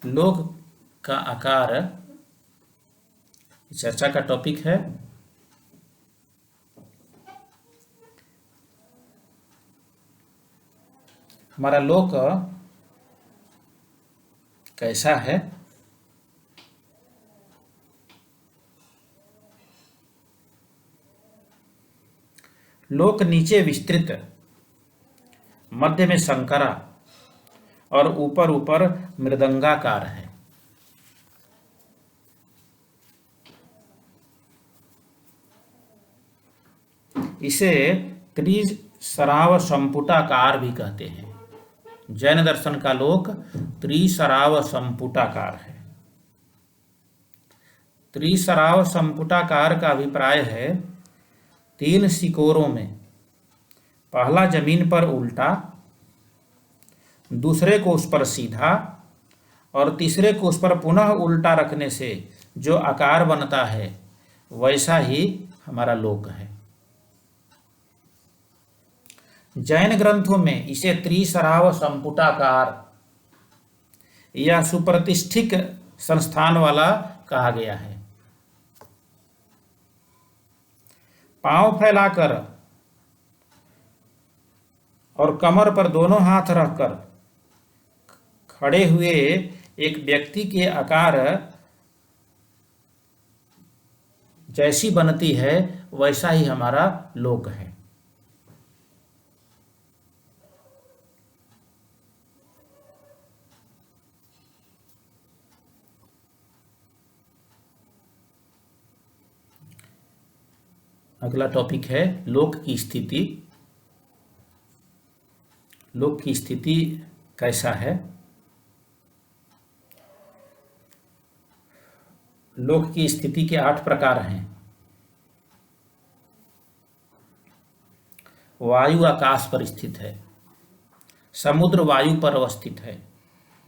लोक का आकार चर्चा का टॉपिक है। हमारा लोक कैसा है? लोक नीचे विस्तृत, मध्य में संकरा और ऊपर ऊपर मृदंगाकार है। इसे त्रिसराव संपुटाकार भी कहते हैं। जैन दर्शन का लोक त्रिसराव संपुटाकार है। त्रिसराव संपुटाकार का अभिप्राय है 3 सिकोरों में, पहला जमीन पर उल्टा, दूसरे को उस पर सीधा और तीसरे को उस पर पुनः उल्टा रखने से जो आकार बनता है वैसा ही हमारा लोक है। जैन ग्रंथों में इसे त्रिसराव संपुटाकार या सुप्रतिष्ठित संस्थान वाला कहा गया है। पांव फैलाकर और कमर पर दोनों हाथ रखकर खड़े हुए एक व्यक्ति के आकार जैसी बनती है वैसा ही हमारा लोक है। अगला टॉपिक है लोक की स्थिति। लोक की स्थिति कैसा है? लोक की स्थिति के 8 प्रकार हैं। वायु आकाश पर स्थित है, समुद्र वायु पर अवस्थित है,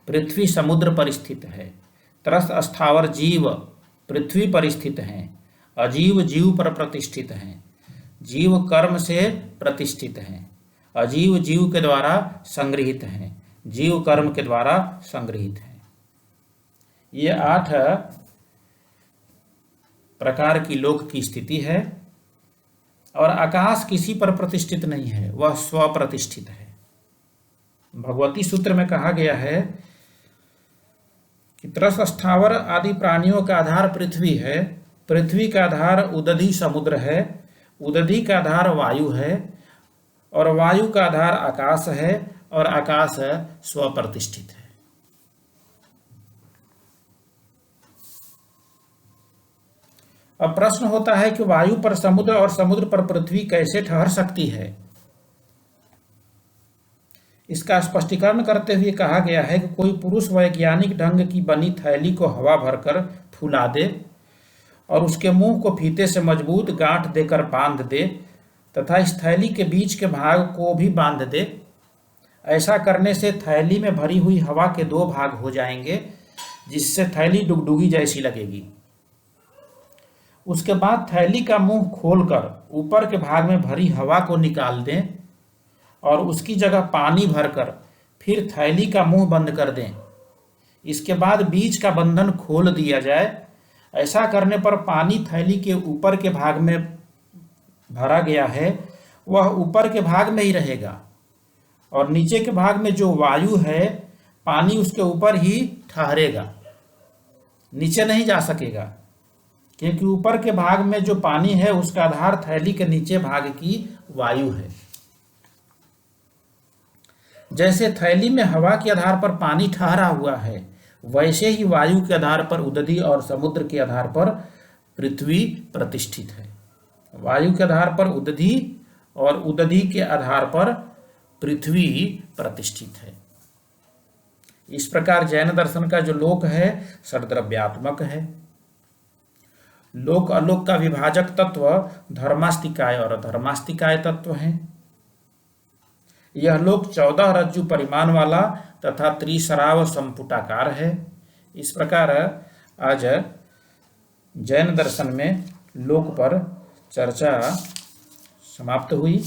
पृथ्वी समुद्र पर स्थित है, त्रस्त स्थावर जीव पृथ्वी पर स्थित हैं, अजीव जीव पर प्रतिष्ठित हैं, जीव कर्म से प्रतिष्ठित हैं, अजीव जीव के द्वारा संग्रहित हैं, जीव कर्म के द्वारा संग्रहित हैं। ये 8 प्रकार की लोक की स्थिति है। और आकाश किसी पर प्रतिष्ठित नहीं है, वह स्वप्रतिष्ठित है। भगवती सूत्र में कहा गया है कि त्रस्त स्थावर आदि प्राणियों का आधार पृथ्वी है, पृथ्वी का आधार उदधी समुद्र है, उदधी का आधार वायु है और वायु का आधार आकाश है और आकाश स्वप्रतिष्ठित है। अब प्रश्न होता है कि वायु पर समुद्र और समुद्र पर पृथ्वी कैसे ठहर सकती है? इसका स्पष्टीकरण करते हुए कहा गया है कि कोई पुरुष वैज्ञानिक ढंग की बनी थैली को हवा भरकर फुला दे और उसके मुंह को फीते से मजबूत गांठ देकर बांध दे तथा इस थैली के बीच के भाग को भी बांध दे। ऐसा करने से थैली में भरी हुई हवा के 2 भाग हो जाएंगे, जिससे थैली डुगडुगी जैसी लगेगी। उसके बाद थैली का मुंह खोलकर ऊपर के भाग में भरी हवा को निकाल दें और उसकी जगह पानी भरकर फिर थैली का मुंह बंद कर दें। इसके बाद बीच का बंधन खोल दिया जाए। ऐसा करने पर पानी थैली के ऊपर के भाग में भरा गया है वह ऊपर के भाग में ही रहेगा और नीचे के भाग में जो वायु है पानी उसके ऊपर ही ठहरेगा, नीचे नहीं जा सकेगा, क्योंकि ऊपर के भाग में जो पानी है उसका आधार थैली के नीचे भाग की वायु है। जैसे थैली में हवा के आधार पर पानी ठहरा हुआ है, वैसे ही वायु के आधार पर उदधी और समुद्र के आधार पर पृथ्वी प्रतिष्ठित है। वायु के आधार पर उदधी और उदधी के आधार पर पृथ्वी प्रतिष्ठित है। इस प्रकार जैन दर्शन का जो लोक है षड्द्रव्यात्मक है। लोक अलोक का विभाजक तत्व धर्मास्तिकाय और अधर्मास्तिकाय तत्व हैं। यह लोक 14 रज्जु परिमाण वाला तथा त्रिसराव संपुटाकार है। इस प्रकार आज जैन दर्शन में लोक पर चर्चा समाप्त हुई।